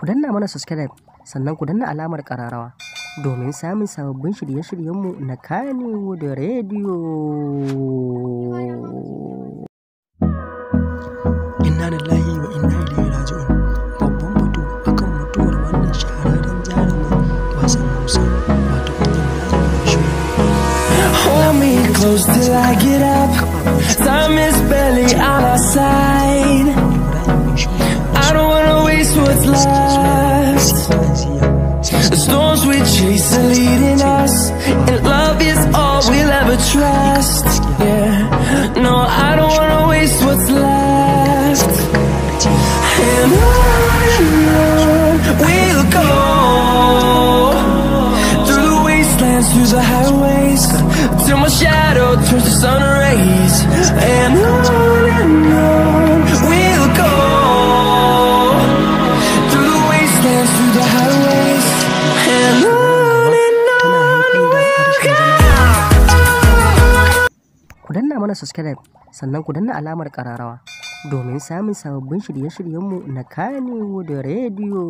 Ku danna mana subscribe sannan ku danna alamar ƙararrawa domin samun sababbin shirye-shiryenmu na Kannywood Radio. Inna lillahi wa inna ilaihi raji'un. Babban batu akan mutuwar wannan shahararren jarumin wasan Hausa wato Hold me close till I get up. Time is barely on our side. I don't wanna waste what's left. The storms we chase are leading us, and love is all we'll ever trust. Yeah, no, I don't wanna waste what's left. And on we'll go, through the wastelands, through the highways, till my shadow turns to sun rays. And on we'll go, through the wastelands, through the highways, and on we'll go. Ku danna mana subscribe sannan ku danna alamar ƙararrawa domin samun sababbin shirye-shiryenmu na Kannywood Radio.